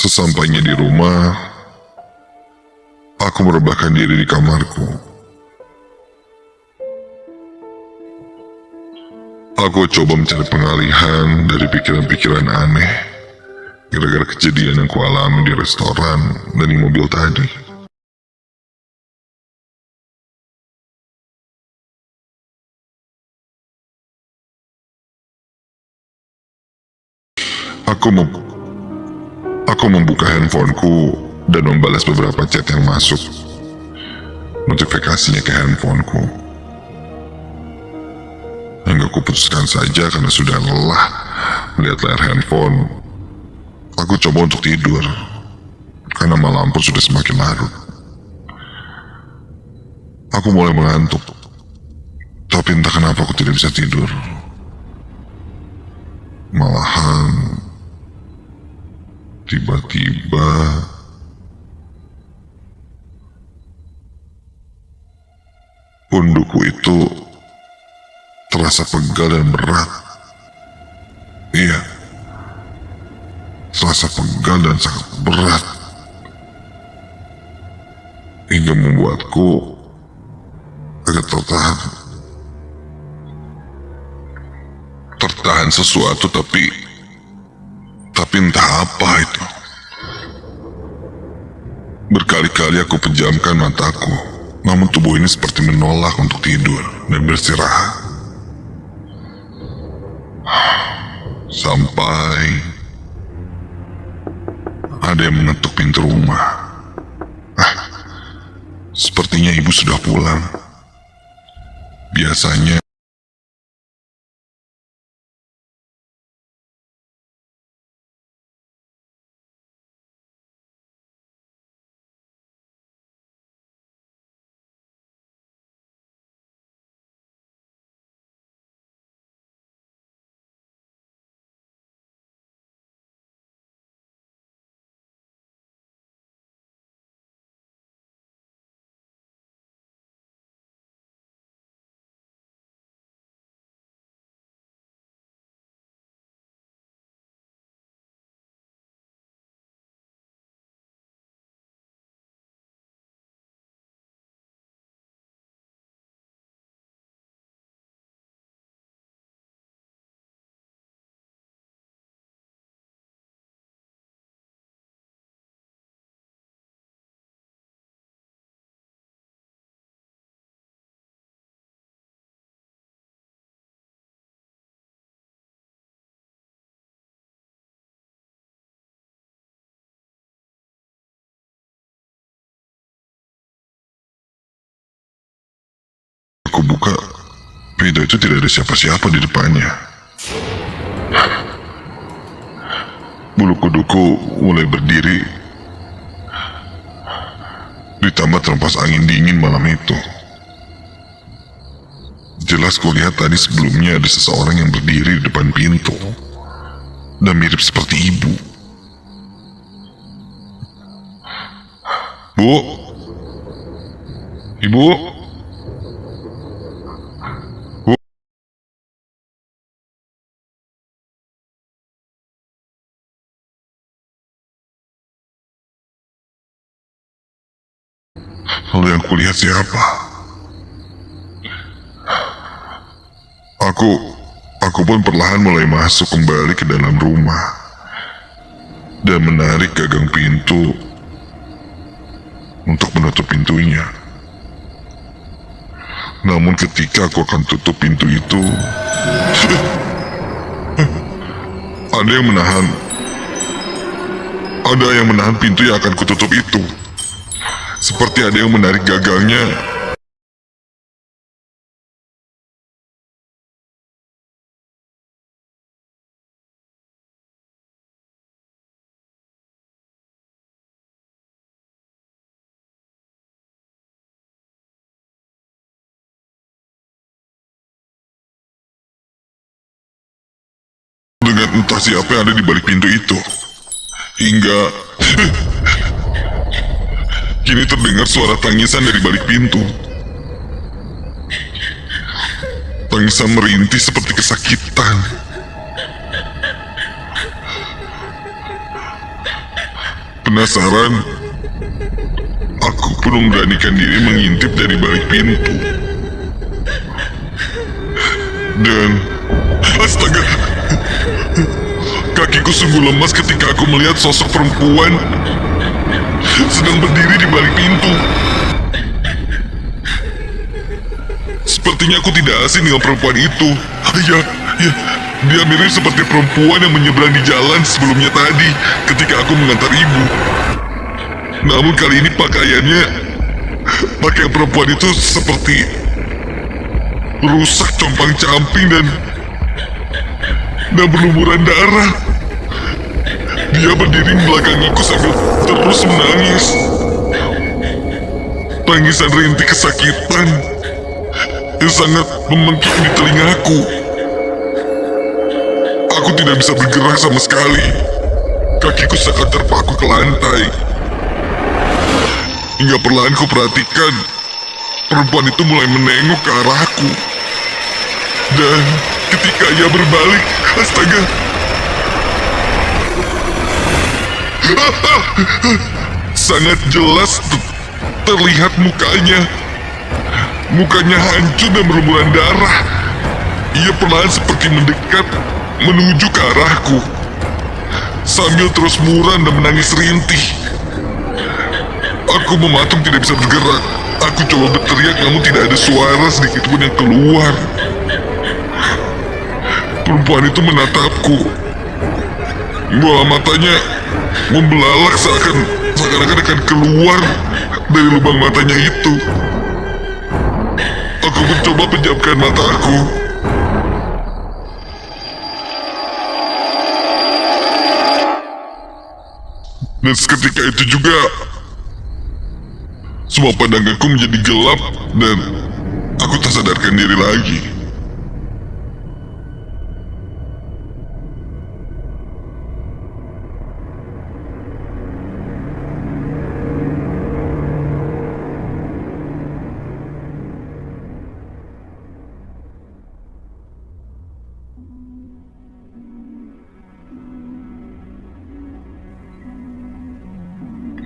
Sesampainya di rumah, aku merebahkan diri di kamarku. Aku coba mencari pengalihan dari pikiran-pikiran aneh gara-gara kejadian yang kualami di restoran dan di mobil tadi. Aku mem- Aku membuka handphoneku dan membalas beberapa chat yang masuk. Notifikasinya ke handphoneku. Hingga kuputuskan saja karena sudah lelah melihat layar handphone. Aku coba untuk tidur karena malam pun sudah semakin larut. Aku mulai mengantuk, tapi entah kenapa aku tidak bisa tidur. Malahan tiba-tiba pundukku itu terasa pegal dan berat. Iya, terasa pegal dan sangat berat. Hingga membuatku agak tertahan sesuatu, tapi entah apa itu. Berkali-kali aku pejamkan mataku, namun tubuh ini seperti menolak untuk tidur dan beristirahat. Sampai ada yang mengetuk pintu rumah. Sepertinya ibu sudah pulang. Biasanya aku buka pintu itu, tidak ada siapa-siapa di depannya. Bulu kuduku mulai berdiri, ditambah terempas angin dingin malam itu. Jelas kulihat tadi sebelumnya ada seseorang yang berdiri di depan pintu dan mirip seperti ibu. Bu, ibu, bu. Lalu yang kulihat siapa? Aku pun perlahan mulai masuk kembali ke dalam rumah dan menarik gagang pintu untuk menutup pintunya. Namun ketika aku akan tutup pintu itu, ada yang menahan pintu yang akan kututup itu. Seperti ada yang menarik gagangnya. Dengan entah siapa yang ada di balik pintu itu. Hingga kini terdengar suara tangisan dari balik pintu. Tangisan merintih seperti kesakitan. Penasaran, aku pun memberanikan diri mengintip dari balik pintu. Dan, astaga, kakiku sungguh lemas ketika aku melihat sosok perempuan sedang berdiri di balik pintu. Sepertinya aku tidak asing dengan perempuan itu. Ya, dia mirip seperti perempuan yang menyeberang di jalan sebelumnya tadi ketika aku mengantar ibu. Namun kali ini pakaian perempuan itu seperti rusak compang-camping dan berlumuran darah. Dia berdiri membelakangiku sambil terus menangis. Tangisan rintik kesakitan yang sangat memengkik di telingaku. Aku tidak bisa bergerak sama sekali. Kakiku sangat terpaku ke lantai. Hingga perlahan ku perhatikan perempuan itu mulai menengok ke arahku. Dan ketika ia berbalik, astaga, sangat jelas terlihat mukanya. Mukanya hancur dan berlumuran darah. Ia perlahan seperti mendekat menuju ke arahku sambil terus muram dan menangis rintih. Aku mematung tidak bisa bergerak. Aku coba berteriak namun tidak ada suara sedikit pun yang keluar. Perempuan itu menatapku. Bola matanya membelalak seakan-akan akan keluar dari lubang matanya itu. Aku mencoba pejamkan mataku. Dan seketika itu juga semua pandanganku menjadi gelap dan aku tak sadarkan diri lagi.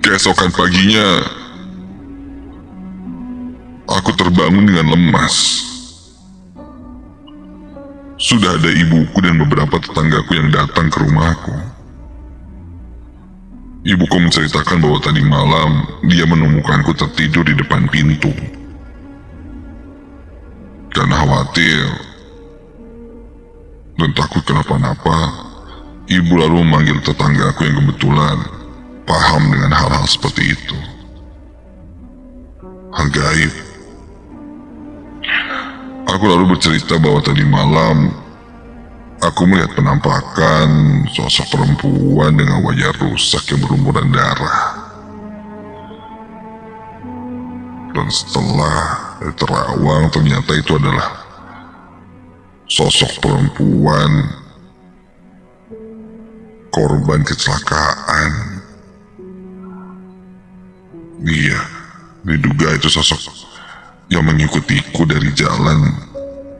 Keesokan paginya, aku terbangun dengan lemas. Sudah ada ibuku dan beberapa tetanggaku yang datang ke rumahku. Ibuku menceritakan bahwa tadi malam dia menemukanku tertidur di depan pintu. Karena khawatir dan takut kenapa-napa, ibu lalu memanggil tetanggaku yang kebetulan paham dengan hal-hal seperti itu. Hal gaib. Aku lalu bercerita bahwa tadi malam aku melihat penampakan sosok perempuan dengan wajah rusak yang berlumuran darah. Dan setelah terawang ternyata itu adalah sosok perempuan korban kecelakaan. Iya, diduga itu sosok yang mengikutiku dari jalan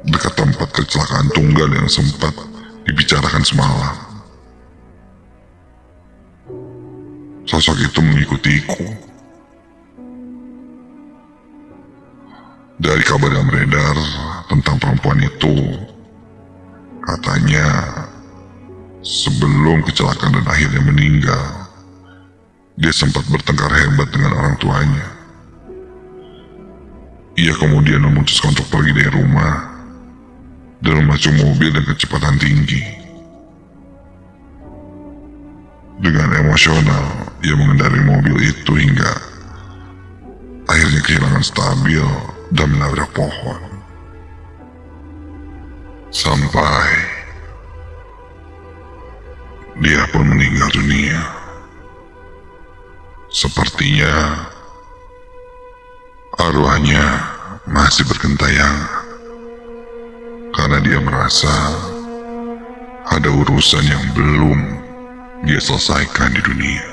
dekat tempat kecelakaan tunggal yang sempat dibicarakan semalam. Sosok itu mengikutiku. Dari kabar yang beredar tentang perempuan itu, katanya sebelum kecelakaan dan akhirnya meninggal, dia sempat bertengkar hebat dengan orang tuanya. Ia kemudian memutuskan untuk pergi dari rumah dan memacu mobil dengan kecepatan tinggi. Dengan emosional, ia mengendarai mobil itu hingga akhirnya kehilangan stabil dan menabrak pohon. Sampai dia pun meninggal dunia. Sepertinya arwahnya masih bergentayangan karena dia merasa ada urusan yang belum dia selesaikan di dunia.